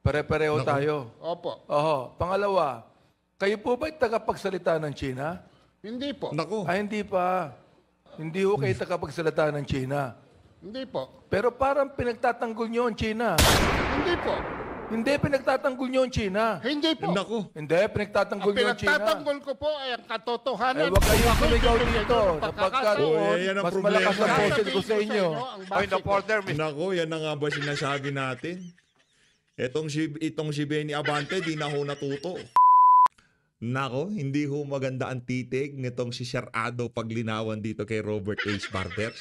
Pare-pareho tayo. Opo. Oho. Pangalawa, kayo po ba'y tagapagsalita ng China? Hindi po. Nako. Ay, hindi pa. Hindi ho kayo tagapagsalita ng China. Hindi po. Pero parang pinagtatanggol nyo ang China. Hindi po. Hindi, pinagtatanggol nyo ang China. Hindi po. Nako. Hindi, pinagtatanggol Ang nyo ang China. pinagtatanggol ko po ay ang katotohanan. Eh, wag kayong Bakit sumigaw yung dito. ganyan Sapagkat Oh, yan ang mas problema. malakas ang Sasabihin boses ko sa inyo. ang Point of base ko. order, Mr. Nako, yan na nga ba sinasabi natin? Itong si Benny Abante, di na ho natuto. Nako, hindi ho maganda ang titig nitong si Sir Ado paglinawan dito kay Robert H. Barbers.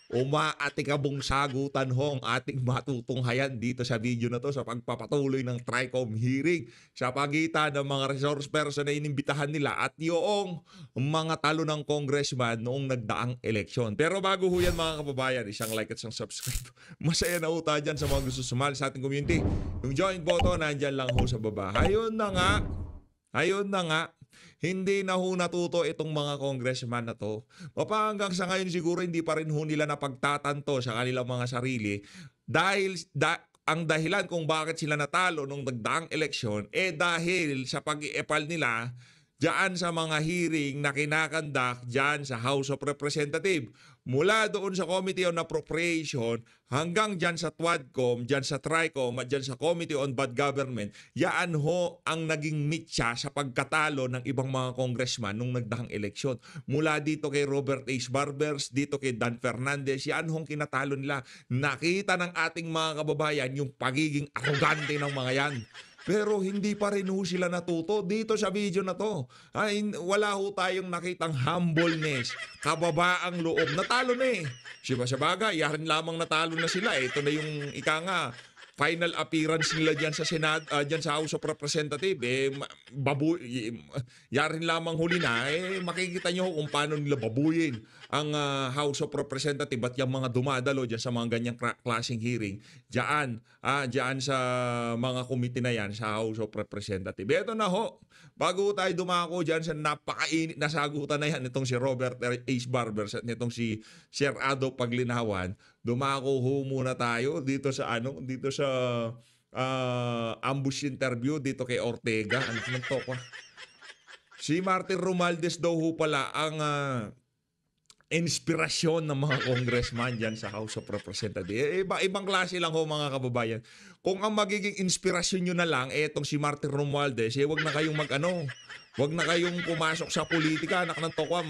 Umaatikabong sagutan ho ang ating matutunghayan dito sa video na to sa pagpapatuloy ng TRICOM hearing sa pagitan ng mga resource person na inimbitahan nila at yung mga talo ng congressman noong nagdaang eleksyon. Pero bago ho yan mga kababayan, isang like at isang subscribe. Masaya na ho tayo dyan sa mga gusto sumali sa ating community. Yung join button, nandyan lang ho sa baba. Ayun na nga. Hindi na ho natuto itong mga congressman na to. Hanggang sa ngayon siguro hindi pa rin ho nila napagtatanto sa kanilang mga sarili dahil ang dahilan kung bakit sila natalo nung nagdaang eleksyon dahil sa pag-iepal nila diyan sa mga hearing na kinakandak diyan sa House of Representatives. Mula doon sa Committee on Appropriation hanggang diyan sa TWADCOM, diyan sa TRICOM at diyan sa Committee on Bad Government, yaan ho ang naging mitya sa pagkatalo ng ibang mga congressman nung nagdaang eleksyon. Mula dito kay Robert H. Barbers, dito kay Dan Fernandez, yaan hong kinatalo nila. Nakita ng ating mga kababayan yung pagiging arrogante ng mga yan. Pero hindi pa rin ho sila natuto dito sa video na to. Wala ho tayong nakitang humbleness, kababaang loob. Natalo na eh. Sa bagay, yarin lamang natalo na sila. Ito na yung final appearance nila diyan sa Senado, diyan sa House of Representatives. Yarin lamang huli na. Makikita nyo kung paano nila babuyin ang House of Representatives at yung mga dumadalo diyan sa mga ganyang klaseng hearing. Diyan sa mga committee na yan sa House of Representatives. Ito na ho. Bago tayo dumako diyan sa napakainit na sagutan na yan nitong si Robert H. Barbers at nitong si Sir Ado Paglinawan, dumako ho muna tayo dito sa ambush interview dito kay Ortega. Ano naman to pa? Si Martin Romualdez daw ho pala ang inspirasyon ng mga congressman dyan sa House of Representatives. Ibang klase lang ho mga kababayan. Kung ang magiging inspirasyon nyo na lang, etong si Martin Romualdez, wag na kayong wag na kayong pumasok sa politika, anak ng tokwa.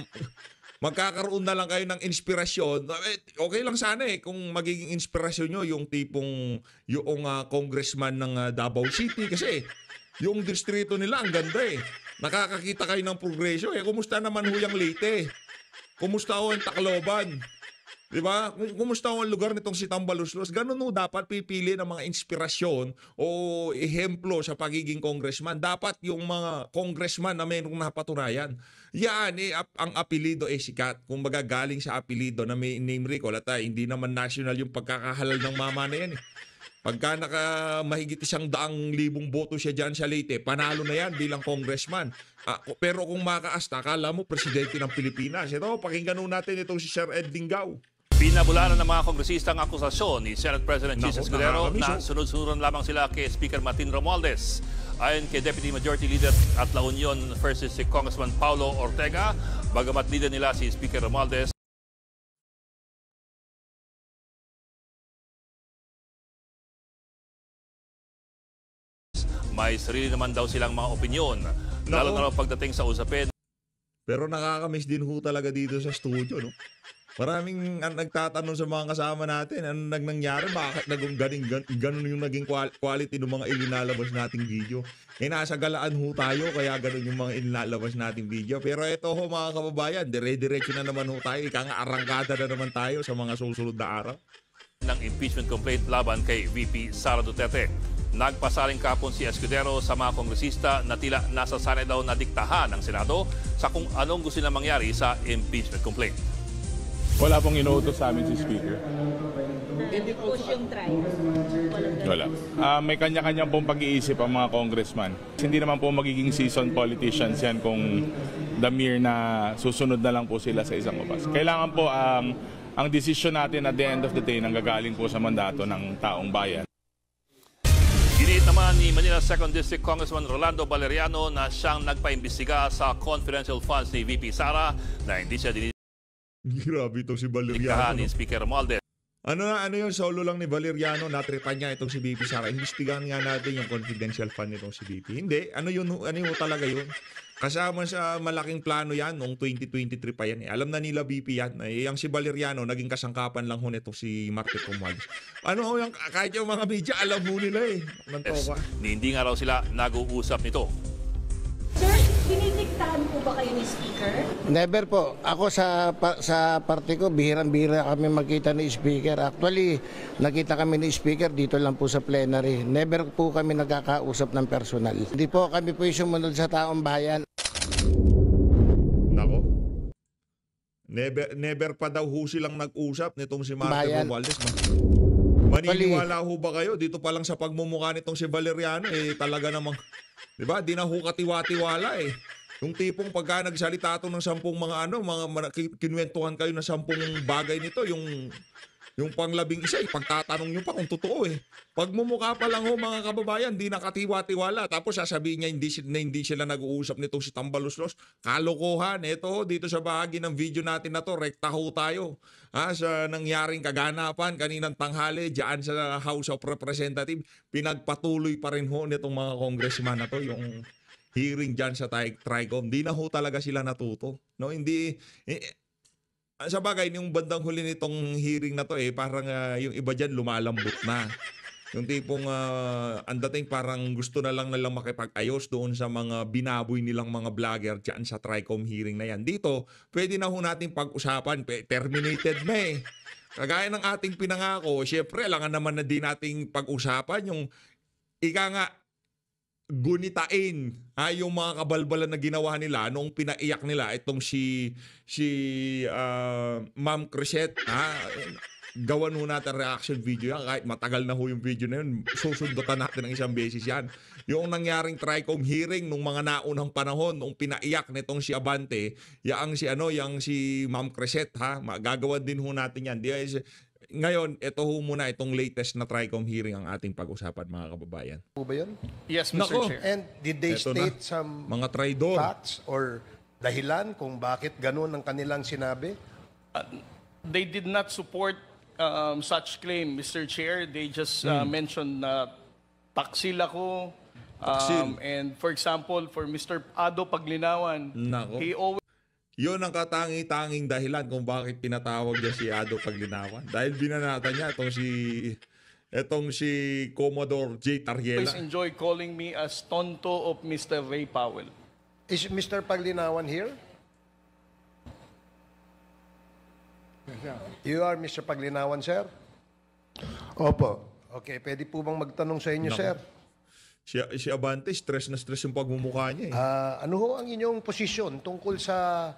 Magkakaroon na lang kayo ng inspirasyon. Okay lang sana kung magiging inspirasyon nyo yung tipong yung congressman ng Davao City kasi yung distrito nila ang ganda Nakakakita kayo ng progresyo kumusta naman ho yung Leyte? Kumusta ho ang Tacloban? Diba? Kumusta ho ang lugar nitong si Tambaluslos? Ganun ho dapat pipili ng mga inspirasyon o ehemplo sa pagiging congressman. Dapat yung mga congressman na mayroong napatunayan. Yan ang apelido sikat. Kung baga galing sa apelido na may name recall at hindi naman national yung pagkakahalal ng mama na yan Pagka mahigit 100,000 boto siya dyan sa Leyte, panalo na yan bilang congressman. Pero kung makaasta, akala mo presidente ng Pilipinas. Ito, pakinggan natin itong si Sir Ed Lingao. Pinabulanan ng mga kongresista ang akusasyon ni Senate President Jesus Escudero na sunod-sunod lamang sila kay Speaker Martin Romualdez. Ayon kay Deputy Majority Leader at La Union versus si Congressman Paulo Ortega, bagamat leader nila si Speaker Romualdez, may sarili naman daw silang mga opinyon, lalo na pagdating sa usapin. Pero nakakamiss din ho talaga dito sa studio, no? Maraming nagtatanong sa mga kasama natin, ano nangyari? Bakit ganun yung naging quality ng mga ilinalabas nating video? Nasa galaan ho tayo, kaya ganun yung mga ilinalabas nating video. Pero ito ho mga kababayan, dire-diretso na naman ho tayo. Arangkada na naman tayo sa mga susunod na araw. Ng impeachment complaint laban kay VP Sara Duterte. Nagpasaring kapon si Escudero sa mga kongresista na tila nasasanay daw na diktahan ng Senado sa kung anong gusto nila mangyari sa impeachment complaint. Wala pong inuutos sa amin si Speaker. Push yung trial. Wala. May kanya-kanya pong pag-iisip ang mga congressman. Hindi naman po magiging seasoned politicians yan kung the mere na susunod na lang po sila sa isang batas. Kailangan po ang decision natin at the end of the day nanggagaling po sa mandato ng taong bayan. Ginit naman ni Manila 2nd District Congressman Rolando Valeriano na siyang nagpaimbestiga sa confidential funds ni VP Sara na hindi siya Grabe itong si dinikahan Valeriano. ni Speaker Romualdez. Ano yung solo lang ni Valeriano, natripan niya itong si VP Sara. Imbestigahan nga natin yung confidential fund nitong si VP. Hindi, ano yun talaga yun? Kasama sa malaking plano yan noong 2023 pa yan. Alam na nila VP yan. Yung si Valeriano, naging kasangkapan lang ho nito si Martin Romualdez. Yung kahit yung mga media, alam mo nila eh. Hindi nga raw sila nag-uusap nito. Sir, dinidiktahan po ba kayo ni Speaker? Never po. Ako sa parte ko, bihirang-bihira kami magkita ni Speaker. Actually, nakita kami ni Speaker dito lang po sa plenary. Never po kami nagkakausap ng personal. Hindi po kami po yung sumunod sa taong bayan. Nako. Never pa daw ho silang nag-usap nitong si Martin Bayan. Romualdez. Maniniwala ho ba kayo? Dito pa lang sa pagmumukha nitong si Valeriano, talaga namang, di ba? Di na ho katiwa-tiwala eh. Yung tipong pagka nagsalita ito ng 10 mga kinuwentuhan kayo ng 10 bagay nito, yung pang-11, pagtatanong nyo pa kung totoo eh. Pagmumukha pa lang ho mga kababayan, di nakatiwa-tiwala. Tapos sasabihin niya hindi sila nag-uusap nitong si Tambaluslos. Kalokohan. Ito dito sa bahagi ng video natin na to, rekta ho tayo. Sa nangyaring kaganapan kaninang tanghali diyan sa House of Representatives, pinagpatuloy pa rin ho nitong mga congressman na to yung hearing diyan sa TRICOM. Di na ho talaga sila natuto. No, hindi sa bagay, yung bandang huli nitong hearing na to parang yung iba dyan lumalambot na. Yung tipong ang dating parang gusto na lang nalang makipag-ayos doon sa mga binaboy nilang mga vlogger dyan sa TRICOM hearing na yan. Dito, pwede na ho natin pag-usapan. Terminated na eh. Kagaya ng ating pinangako, syempre, alangan naman na din nating pag-usapan yung gunitain yung mga kabalbalan na ginawa nila noong pinaiyak nila itong si Ma'am Crisette. Gawan ho natin reaction video yan. Kahit matagal na ho yung video na yun, susundutan natin ng isang beses yan. Yung nangyaring TRICOM hearing nung mga naunang panahon, nung pinaiyak nitong si Abante, yang si Ma'am Crisette, gagawan din ho natin yan. Ngayon, ito ho muna itong latest na TRICOM hearing ang ating pag-usapan, mga kababayan. Po ba yun? Yes, Mr. Nako. Chair. And did they Eto state na. some Mga traidor. facts or dahilan kung bakit ganun ang kanilang sinabi? They did not support such claim, Mr. Chair. They just mentioned na taksil ako. Taksil. And for example, for Mr. Ado Paglinawan, Nako. he always Yun ang katangi-tanging dahilan kung bakit pinatawag niya si Ado Paglinawan. Dahil binanatan niya itong si Commodore J. Tarriela. enjoy calling me as tonto of Mr. Ray Powell. Is Mr. Paglinawan here? You are Mr. Paglinawan, sir? Opo. Okay, pwede po bang magtanong sa inyo, Nako. sir? Si Abante, stress na stress yung pagmumukha niya eh. Ano ho ang inyong posisyon tungkol sa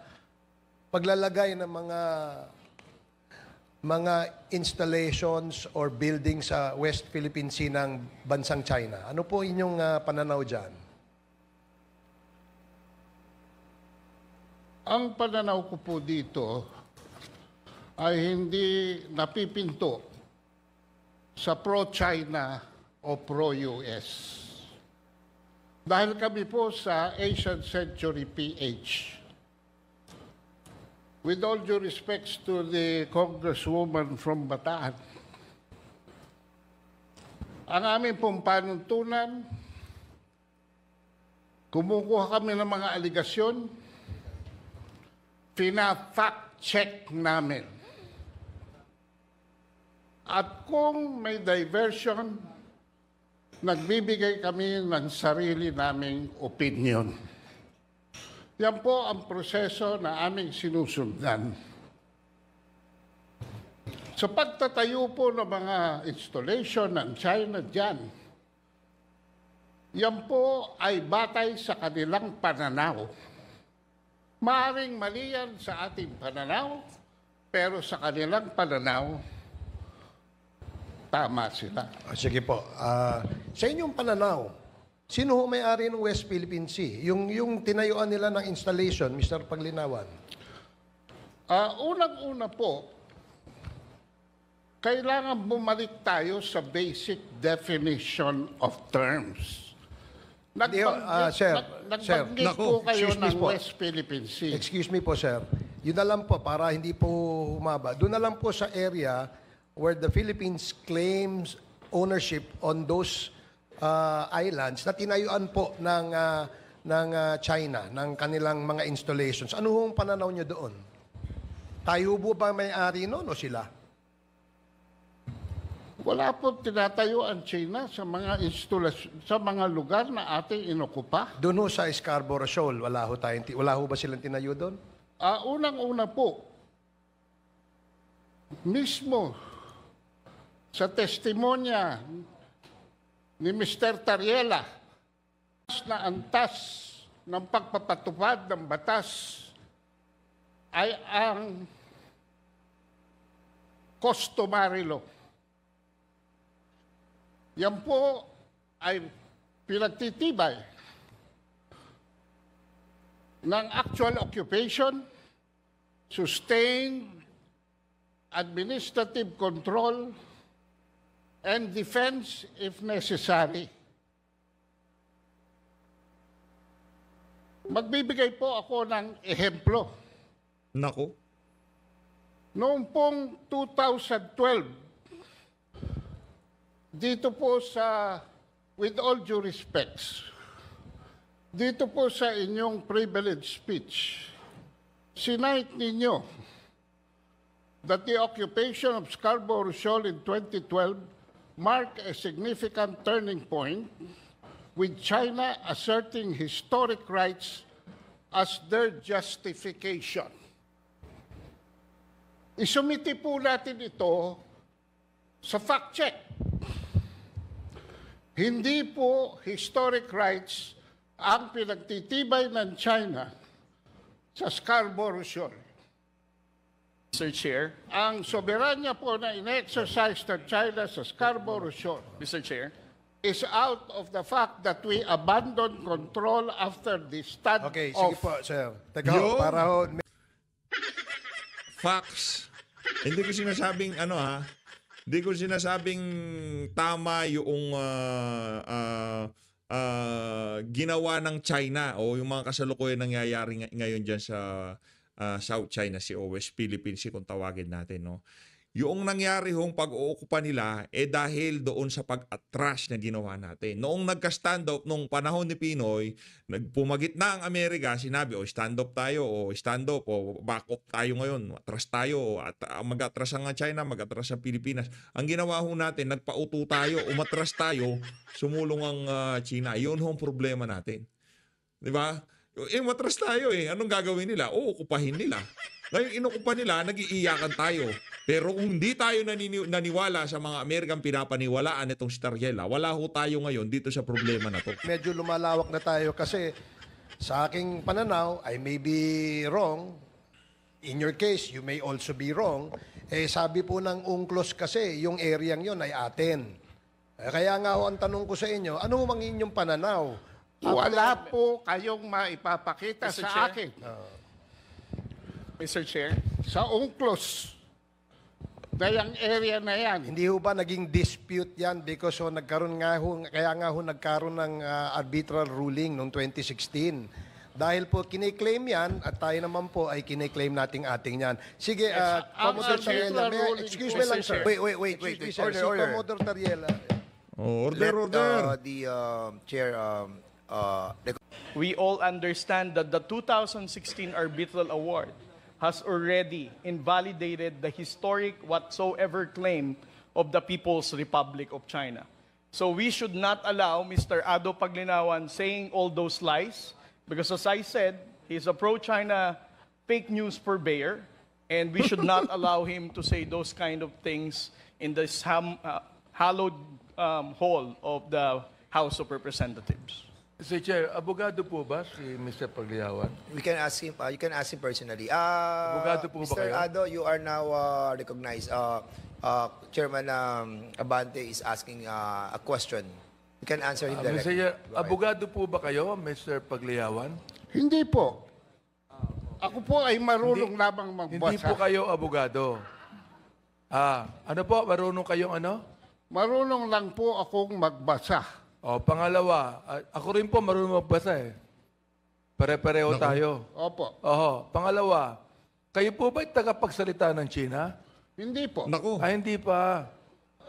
paglalagay ng mga installations or buildings sa West Philippine Sea ng bansang China? Ano po inyong pananaw dyan? Ang pananaw ko po dito ay hindi napipinto sa pro-China o pro-US. Dahil kami po sa Asian Century PH. With all due respects to the Congresswoman from Bataan, ang aming pong panuntunan, kumukuha kami ng mga aligasyon, pina-fact check namin. At kung may diversion, nagbibigay kami ng sarili naming opinion. Yan po ang proseso na aming sinusundan. Sa pagtatayo po ng mga installation ng China dyan, yan po ay batay sa kanilang pananaw. Maaring mali yan sa ating pananaw, pero sa kanilang pananaw, tama sila. Sige po. Sa inyong pananaw, sino ho may-ari ng West Philippine Sea? Yung tinayuan nila ng installation, Mr. Paglinawan. Unang-una po, kailangan bumalik tayo sa basic definition of terms. Hindi, sir, Nagbanggit Nako, po kayo excuse me ng po. West Philippine Sea. Excuse me po, sir. Yun na lang po, para hindi po humaba. Doon na lang po sa area where the Philippines claims ownership on those islands na tinayuan po ng China, ng kanilang mga installations. Ano hong pananaw nyo doon? Tayo po ba may-ari noon o sila? Wala po tinatayo ang China sa mga sa mga lugar na ating inokupa. Doon ho sa Scarborough Shoal, wala ho ba silang tinayo doon? Unang-una po, mismo sa testimonya ni Mr. Tariela na antas ng pagpapatupad ng batas ay ang customary law. Yan po ay pinagtitibay ng actual occupation, sustained administrative control, and defense if necessary. Magbibigay po ako ng ehemplo. Nako. Noong pong 2012, dito po sa, with all due respects, dito po sa inyong privilege speech, sinight ninyo that the occupation of Scarborough Shoal in 2012 marked a significant turning point, with China asserting historic rights as their justification. Isumiti po natin ito sa fact check. Hindi po historic rights ang pinagtitibay ng China sa Scarborough Shoal. Mr. Chair, Ang soberanya po na in-exercise ng China sa Scarborough Shoal Mr. Chair, is out of the fact that we abandoned control after the stand-off. Okay, sige po, sir. Teka ho, Yun. para ho, Facts. Hindi ko sinasabing hindi ko sinasabing tama yung ginawa ng China o yung mga kasalukuyan nangyayari ngayon dyan sa South China Sea o West Philippine Sea kung tawagin natin, no? Yung nangyari hong pag-uukupa nila dahil doon sa pag-atras na ginawa natin. Noong nagka-stand-up, nung panahon ni Pinoy, nagpumagit na ang Amerika, sinabi, stand-up tayo, stand-up, back up tayo ngayon, atras tayo, at mag-atras ang China, mag-atras ang Pilipinas. Ang ginawa ho natin, nagpauto tayo, umatras tayo, sumulong ang China. Yun hong problema natin. Di ba? Matras tayo Anong gagawin nila? Okupahin nila. Ngayon, inukupa nila, nag-iiyakan tayo. Pero kung hindi tayo naniwala sa mga Amerikang pinapaniwalaan itong si Tariela, wala ho tayo ngayon dito sa problema na to. medyo lumalawak na tayo kasi sa aking pananaw, I may be wrong. In your case, you may also be wrong. Sabi po ng UNCLOS kasi, yung areang yon ay atin. Kaya nga ho, ang tanong ko sa inyo, ano ang inyong pananaw? Wala po kayong maipapakita Mr. sa Chair? akin. Mr. Chair, Sa UNCLOS, na yung area na yan, Hindi ho ba naging dispute yan because nagkaroon kaya nga ho nagkaroon ng arbitral ruling noong 2016. Dahil po kiniklaim yan at tayo naman po ay kiniklaim nating ating yan. Sige, Commodore arbitral Tariela, ruling excuse po, me lang Mr. sir. Chair. Wait. Excuse me, sir. Order, Si order. Commodore Tariela. Order. The chair, we all understand that the 2016 arbitral award has already invalidated the historic whatsoever claim of the People's Republic of China. So we should not allow Mr. Ado Paglinawan saying all those lies, because as I said, he's a pro-China fake news purveyor, and we should not allow him to say those kind of things in this hallowed hall of the House of Representatives. Mr. Chair, abogado po ba si Mr. Pagliawan? we can ask him. You can ask him personally. Abogado po ba Mr. kayo? Ado, you are now recognized. Chairman Abante is asking a question. You can answer him Mr. directly. Chair, Go ahead. abogado po ba kayo, Mr. Pagliawan? hindi po. Ako po ay marunong lamang Hindi magbasa. po kayo abogado. Ano po, marunong kayong ano? Marunong lang po akong magbasa. O, pangalawa, ako rin po marunong magbasa eh. Pare-pareho tayo. Opo. Oho. Pangalawa, kayo po ba'y tagapagsalita ng China? Hindi po. Nako. Hindi pa.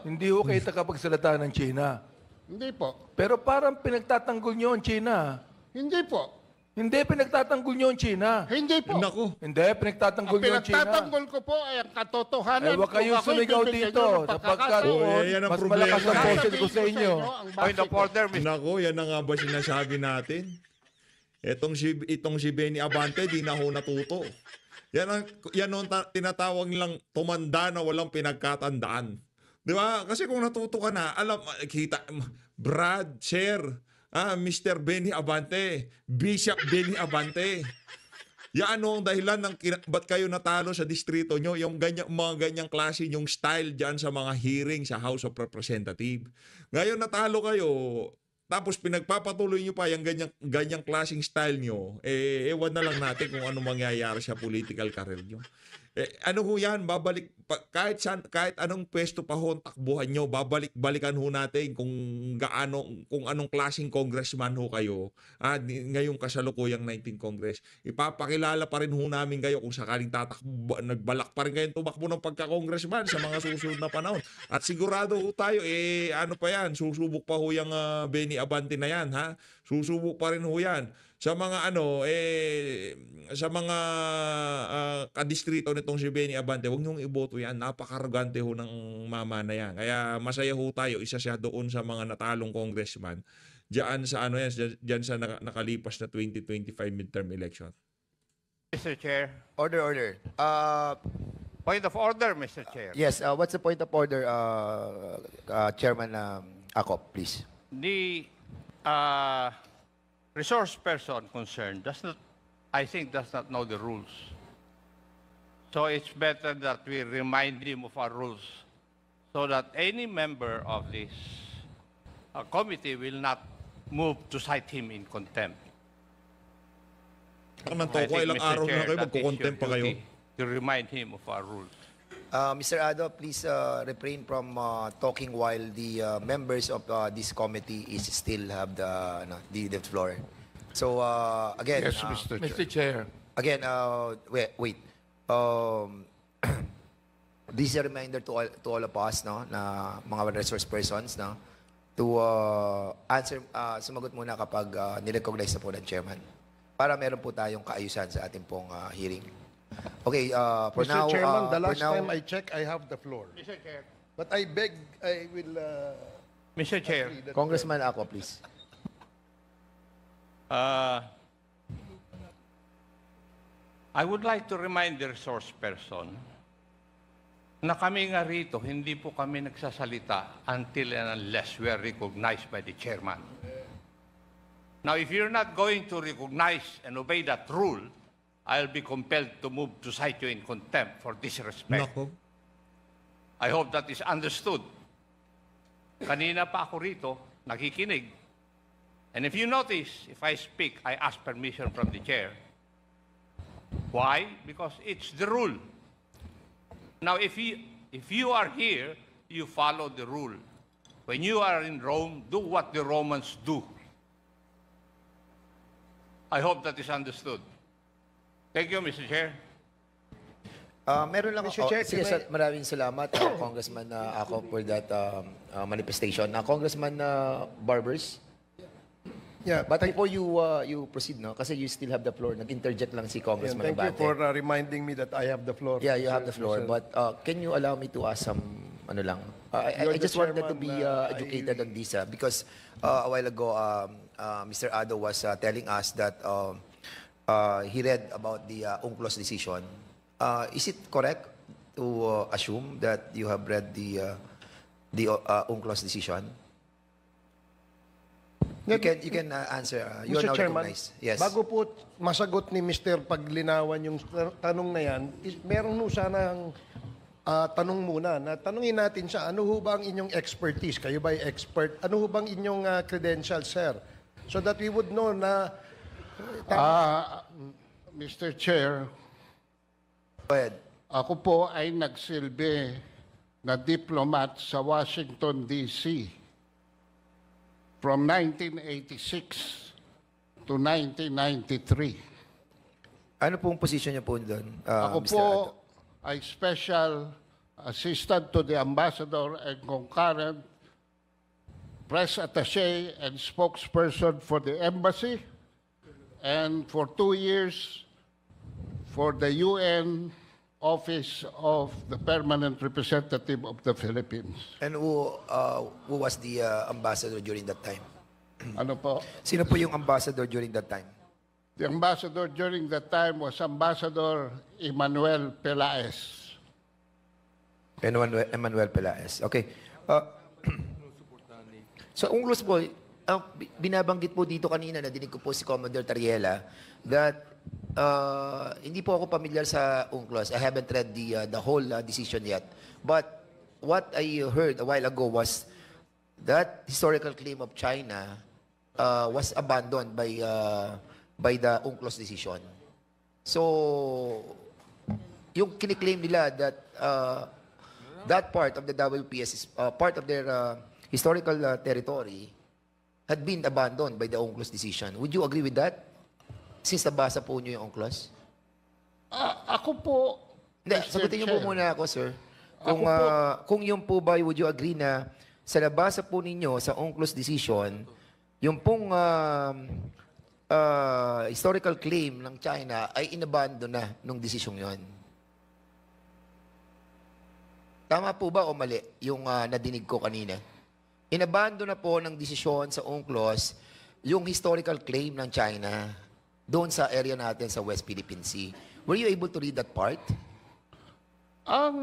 Hindi ho kayo tagapagsalita ng China. Hindi po. Pero parang pinagtatanggol nyo ang China. Hindi po. Hindi, pinagtatanggol nyo ang China. Hindi po. Nako. Hindi, pinagtatanggol Ang nyo ang China. pinagtatanggol ko po ay ang katotohanan. Huwag kayong Kung ako'y sumigaw bibigyan dito. nyo ng Sapagkat pagkakataon, yan ang mas problema. malakas ang boses ko sasabihin sa inyo. ang Point base of ko. order, Mr. Nako, yan na nga ba sinasabi natin? Itong si Benny Abante, di na ho natuto. Yan ang tinatawag nilang tumanda na walang pinagkatandaan. Di ba? Kasi kung natuto ka na, alam, kita, Brad, Sir, Mr. Benny Abante, Bishop Benny Abante. Yan ang dahilan ng ba't kayo natalo sa distrito nyo, yung mga ganyang klase, yung style dyan sa mga hearing sa House of Representatives. Ngayon natalo kayo, tapos pinagpapatuloy nyo pa yung ganyang klaseng style nyo, ewan na lang natin kung ano mangyayari sa political career nyo. Ano ho yan, kahit anong pwesto pa ho ang takbuhan nyo, balikan ho natin kung anong klaseng congressman ho kayo, ngayong kasalukuyang 19th Congress. Ipapakilala pa rin ho namin kayo kung sakaling nagbalak pa rin kayong tumakbo ng pagka-congressman sa mga susunod na panahon. At sigurado ho tayo, ano pa yan, susubok pa ho yung Benny Abante na yan, ha? Susubok pa rin ho yan. Sa mga sa mga kadistrito nitong si Benny Abante, huwag niyong iboto yan. Napakarugante ho ng mama na yan. Kaya masaya ho tayo, isa siya doon sa mga natalong congressman diyan sa diyan sa nakalipas na 2025 midterm election. Mr. Chair. Order. Point of order, Mr. Chair. Yes, what's the point of order, Chairman Akop, please? The resource person concerned does not know the rules. So it's better that we remind him of our rules so that any member of this committee will not move to cite him in contempt. Ang toko, ilang araw na kayo, magkukontempt pa kayo. To remind him of our rules. Mr. Ado, please refrain from talking while the members of this committee still have the floor. So again, Yes, Mr. Chair. Mr. Chair. Again, wait. This is a reminder to all of us, no, na mga resource persons, no, to answer, sumagot muna kapag nirecognize na po ng chairman. Para meron po tayong kaayusan sa ating pong hearing. Okay, for Mr. now, Chairman, the for last now, time I checked, I have the floor. Mr. Chair. But I beg, I will... Mr. Chair. agree that, Congressman Ako, please. I would like to remind the resource person na kami nga rito, hindi po kami nagsasalita until and unless we are recognized by the chairman. Now, if you're not going to recognize and obey that rule, I'll be compelled to move to cite you in contempt for disrespect. Nako. I hope that is understood. Kanina pa ako rito, nakikinig. And if you notice, if I speak, I ask permission from the chair. Why? Because it's the rule. Now, if you are here, you follow the rule. When you are in Rome, do what the Romans do. I hope that is understood. Thank you, Mr. Chair. Meron lang Mr. Chair, sige, can I- maraming salamat, Congressman Ako, for that manifestation. Congressman Barbers, Yeah, but before you proceed, no, kasi you still have the floor. Nag-interject lang si Congressman thank you Abante. for reminding me that I have the floor. Yeah, you have the floor. Mr. But can you allow me to ask some, ano lang? You're I the just wanted to chairman, be educated on this because a while ago, Mr. Ado was telling us that he read about the UNCLOS decision. Is it correct to assume that you have read the UNCLOS decision? You can answer. You are Mr. now Chairman, recognized. Yes. bago po masagot ni Mr. Paglinawan yung tanong na yan, meron ho sanang tanong muna. Na tanungin natin siya, ano ho ba ang inyong expertise? Kayo ba ay expert? Ano ho bang inyong credentials, sir? So that we would know na... Mr. Chair, Go ahead. ako po ay nagsilbi na diplomat sa Washington, D.C. from 1986 to 1993. Ano pong position niyo po doon, Ako Mr. po Ado? ay special assistant to the ambassador and concurrent press attaché and spokesperson for the embassy, and for 2 years for the UN Office of the Permanent Representative of the Philippines. And who was the ambassador during that time? Ano po? Sino po yung ambassador during that time? The ambassador during that time was Ambassador Emmanuel Pelaez. Emmanuel Pelaez. Okay. So, UNCLOS po, binabanggit po dito kanina, nadinig ko po si Commodore Tariela, that hindi po ako familiar sa UNCLOS. I haven't read the whole decision yet. But what I heard a while ago was that historical claim of China was abandoned by the UNCLOS decision. So, yung kiniklaim nila that that part of the WPS is part of their historical territory had been abandoned by the UNCLOS decision. Would you agree with that? Since nabasa po niyo yung UNCLOS? Ako po, Hindi, Mr. sagutin niyo po Chair. muna ako, sir. Ako po. Kung yun po ba, would you agree na sa nabasa po ninyo sa UNCLOS decision, yung pong historical claim ng China ay inabandon na nung decision yon? Tama po ba o mali yung nadinig ko kanina? Inabandon na po ng desisyon sa UNCLOS yung historical claim ng China doon sa area natin sa West Philippine Sea. Were you able to read that part?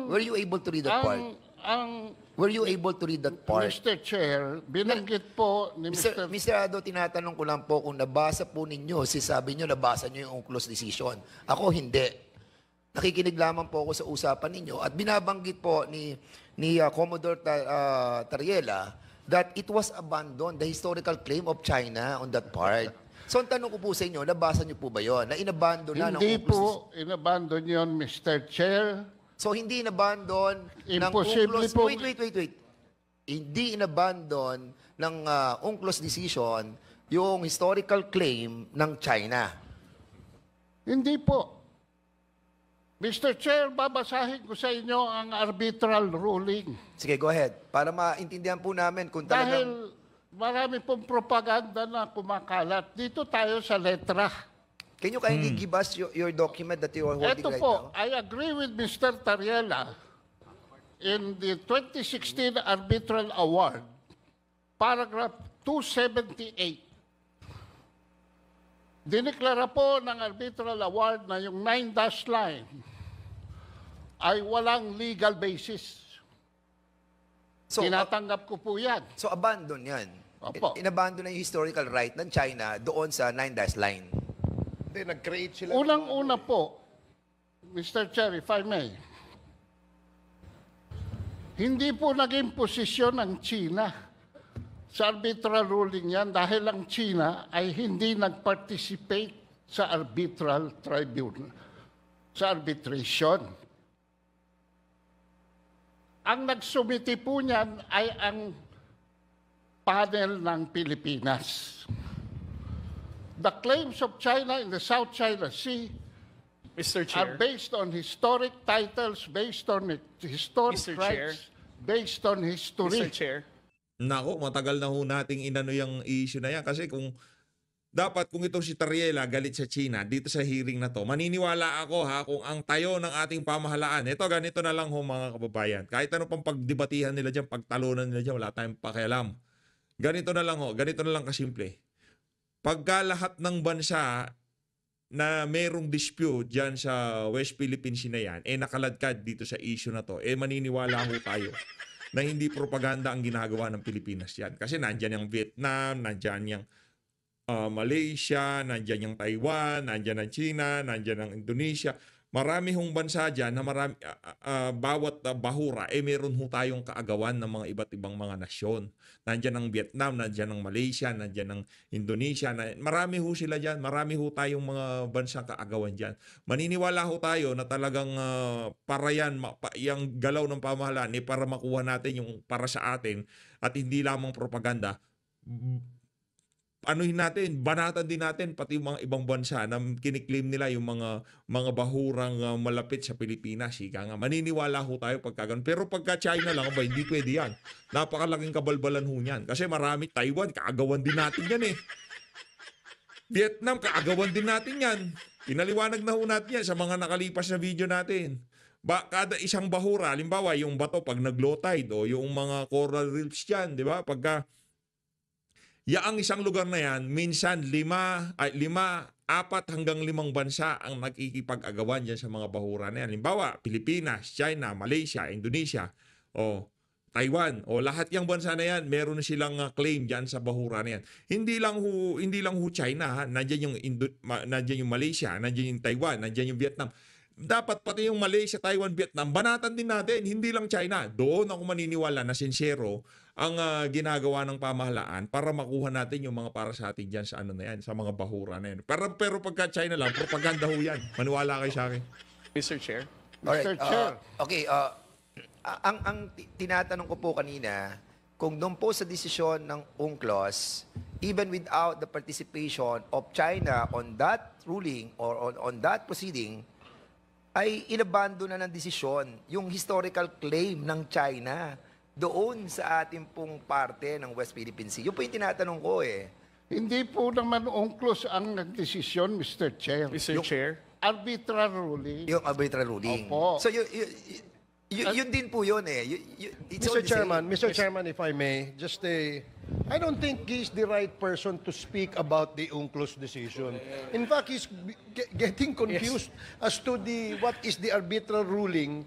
Were you able to read that part? Were you able to read that part? Mr. Chair, binanggit po ni Mr. Mr. Ado, tinatanong ko lang po kung nabasa po ninyo, sabi nyo nabasa nyo yung UNCLOS decision. Ako hindi. Nakikinig lamang po ako sa usapan ninyo at binabanggit po ni Commodore Tariela that it was abandoned, the historical claim of China on that part. So, ang tanong ko po sa inyo, nabasa nyo po ba yun? Na inabandon na ng Hindi UNCLOS po inabandon yon, Mr. Chair. So, hindi inabandon ng Imposible UNCLOS... po. Wait. Hindi inabandon ng UNCLOS decision yung historical claim ng China. Hindi po. Mr. Chair, babasahin ko sa inyo ang arbitral ruling. Sige, go ahead. Para maintindihan po namin kung talagang... Dahil marami pong propaganda na kumakalat. Dito tayo sa letra. Can you kindly give us your document that you are holding Ito right po, now? I agree with Mr. Tariela in the 2016 Arbitral Award, paragraph 278. Dineklara po ng Arbitral Award na yung 9-dash line ay walang legal basis. So, Tinatanggap ko po yan. so abandon yan. Opo. Inabandon na yung historical right ng China doon sa 9-dash line. Hindi, nag-create sila. Unang-una po, Mr. Chair, if I may, hindi po naging posisyon ng China sa arbitral ruling yan dahil ang China ay hindi nag-participate sa arbitral tribunal, sa arbitration. Ang nagsumiti po niyan ay ang panel ng Pilipinas. The claims of China in the South China Sea Mr. are Chair. based on historic titles, based on historic Mr. rights, based on history. Mr. Chair. Nako, matagal na ho nating inano yung issue na yan. Kasi kung itong si Tariela galit sa China dito sa hearing na to, maniniwala ako ha kung ang tayo ng ating pamahalaan, ito ganito na lang ho mga kababayan. Kahit ano pang pagdebatihan nila dyan, pagtalunan nila dyan, wala tayong pakialam. Ganito na lang ho, ganito na lang kasimple. Pagka lahat ng bansa na mayroong dispute dyan sa West Philippine Sea na yan, nakaladkad dito sa issue na to, maniniwala ho tayo na hindi propaganda ang ginagawa ng Pilipinas yan. Kasi nandyan yung Vietnam, nandyan yung Malaysia, nandyan yung Taiwan, nandyan ang China, nandyan ang Indonesia. Marami hong bansa dyan na bawat bahura, meron ho tayong kaagawan ng mga iba't ibang mga nasyon. Nandyan ang Vietnam, nandyan ang Malaysia, nandyan ang Indonesia. Marami ho sila dyan. Marami ho tayong mga bansang kaagawan dyan. Maniniwala ho tayo na talagang para yan, yung galaw ng pamahalaan, para makuha natin yung para sa atin at hindi lamang propaganda. Anuhin natin, banatan din natin pati yung mga ibang bansa na kiniklaim nila yung mga bahurang malapit sa Pilipinas. Ika nga, maniniwala ho tayo pagka ganun. Pero pagka China lang, hindi pwede yan. Napakalaking kabalbalan ho yan. Kasi marami, Taiwan, kaagawan din natin yan eh. Vietnam, kaagawan din natin yan. Pinaliwanag na ho natin yan sa mga nakalipas na video natin. Kada isang bahura, halimbawa yung bato pag nag-low tide o yung mga coral reefs dyan, di ba? Pagka ang isang lugar na yan, minsan 4 hanggang 5 bansa ang nagkikipag-agawan dyan sa mga bahura na yan. Halimbawa, Pilipinas, China, Malaysia, Indonesia, o Taiwan, o lahat yung bansa na yan, meron silang claim dyan sa bahura na yan. Hindi lang ho China, ha? Nandiyan yung Malaysia, nandiyan yung Taiwan, nandiyan yung Vietnam. Dapat pati yung Malaysia, Taiwan, Vietnam, banatan din natin, hindi lang China. Doon ako maniniwala na sincero ang ginagawa ng pamahalaan para makuha natin yung mga para sa atin dyan sa ano na yan, sa mga bahura na yan. Pero pagka China lang, propaganda ho yan. Maniwala kayo sa akin. Mr. Chair. Alright, okay, ang tinatanong ko po kanina, kung doon po sa desisyon ng UNCLOS, even without the participation of China on that ruling or on that proceeding, ay inabando na ng desisyon yung historical claim ng China doon sa ating pong parte ng West Philippine Sea. Yun po yung tinatanong ko eh. Hindi po naman UNCLOS ang nagdesisyon, Mr. Chair. Mr. Chair. Arbitral ruling. Yung arbitral ruling. Opo. So yun din po yun eh. It's all Mr. Chairman, if I may, just I don't think he's the right person to speak about the UNCLOS decision. In fact, he's getting confused as to what is the arbitral ruling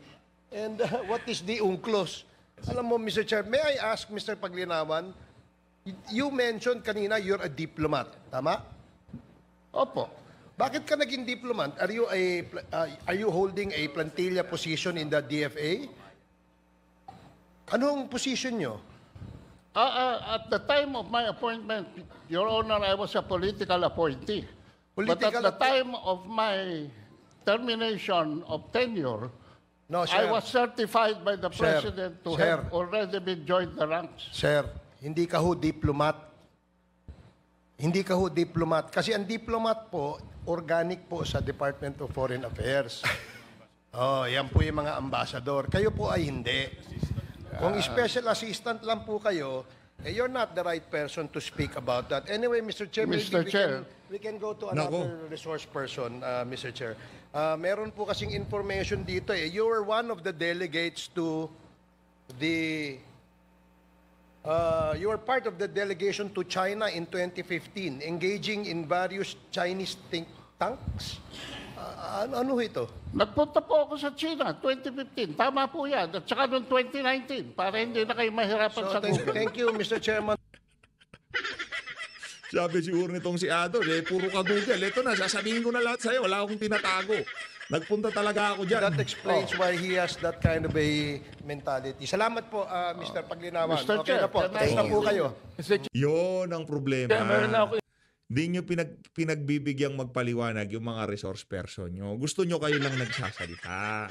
and what is the UNCLOS. Alam mo, Mr. Chair, may I ask, Mr. Paglinawan, you mentioned kanina you're a diplomat, tama? Opo. Bakit ka naging diplomat? Are you holding a plantilla position in the DFA? Anong position nyo? At the time of my appointment, Your Honor, I was a political appointee. But at the time of my termination of tenure, No, I sir. was certified by the Sir, President to sir. have already been joined the ranks. Sir, hindi ka ho diplomat. Hindi ka ho diplomat. Kasi ang diplomat po, organic po sa Department of Foreign Affairs. Yan po yung mga ambassador. Kayo po ay hindi. Kung special assistant lang po kayo, you're not the right person to speak about that. Anyway, Mr. Chair, Mr. Chair. We can go to another resource person, Mr. Chair. Meron po kasing information dito eh. You were one of the delegates to you were part of the delegation to China in 2015, engaging in various Chinese think tanks. Ano ito? Nagpunta po ako sa China, 2015. Tama po yan. At saka noong 2019, para hindi na kayo mahirapan sa Google. Thank you, Mr. Chairman. Sabi siguro nitong si Adol, puro ka Google. Ito na, sasabihin ko na lahat sa'yo. Wala akong tinatago. Nagpunta talaga ako dyan. That explains why he has that kind of a mentality. Salamat po, Mr. Paglinawan. Mr. Okay Chair, na po. Tapos na po kayo. Yun ang problema. Meron na ako. Di nyo pinagbibigyang magpaliwanag yung mga resource person nyo. Gusto nyo kayo lang nagsasalita.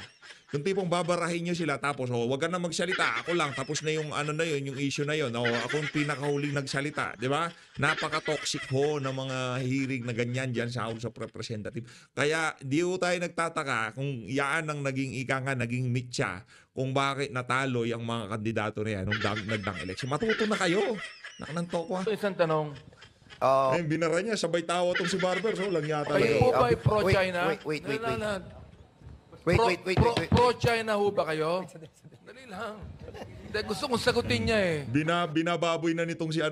Yung tipong babarahin nyo sila tapos, wag ka na magsalita. Ako lang, tapos na yung ano na yun, yung issue na yun. Ako yung pinakahuling nagsalita. Di ba? Napaka-toxic ho ng mga hearing na ganyan dyan sa House of Representative. Kaya di ho tayo nagtataka kung yaan ang naging naging mitya kung bakit natalo yung mga kandidato na yan nung nagdang election. Matuto na kayo. Nakanantoko ha. Isang tanong. Binara niya, sabay tawa tong si Barber. So, lang yata. Kayo po ba ay pro-China? Wait. Pro-China ho ba kayo? Dali lang. Gusto kong sagutin niya eh. Binababoy na nitong si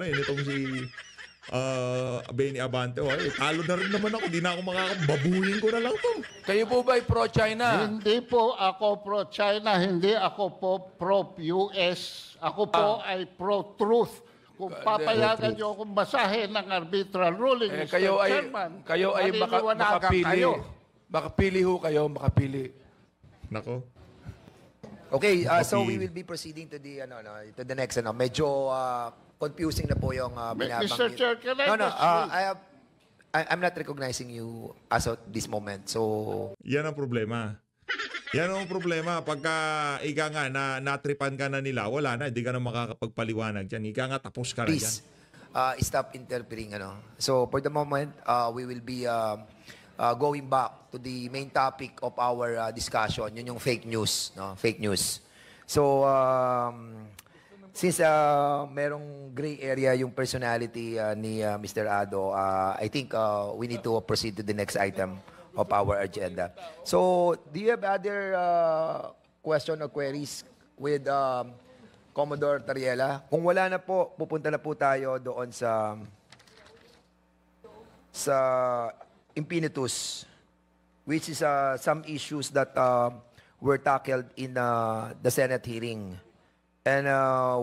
Benny Abante. Talo na rin naman ako. Di na ako makakababuhin ko na lang to. Kayo po ba ay pro-China? Hindi po ako pro-China, hindi ako po pro-US. Ako po ay pro-truth. Kung papayagan niyo akong basahin ng arbitral ruling, Mr. kayo Chairman, ay maliliwanagan makapili. kayo. Makapili ho kayo, makapili. Nako. Okay, so Okay. we will be proceeding to the to the next medyo confusing na po yung binabanggit. Mr. Chair, can I No, just I'm not recognizing you as of this moment. So Yan ang problema. Yan ang problema. Pagka ika nga na natripan ka na nila, wala na, hindi ka na makakapagpaliwanag dyan. Ika nga, tapos ka na dyan. please stop interpreting So for the moment, we will be going back to the main topic of our discussion, yun yung fake news, fake news. So since merong gray area yung personality ni Mr. Ado, I think we need to proceed to the next item of our agenda. So do you have other question or queries with Commodore Tariela? Kung wala na po, pupunta na po tayo doon sa Impinitus, which is some issues that were tackled in the Senate hearing. And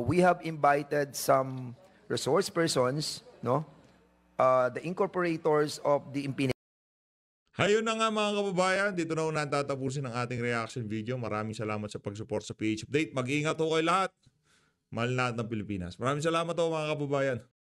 we have invited some resource persons, the incorporators of the Impinitus. Hayun na nga mga kababayan, dito na una tatapusin ang ating reaction video. Maraming salamat sa pag-support sa PH Update. Mag-ingat ho kayo lahat. Mahal lahat ng Pilipinas. Maraming salamat ho mga kababayan.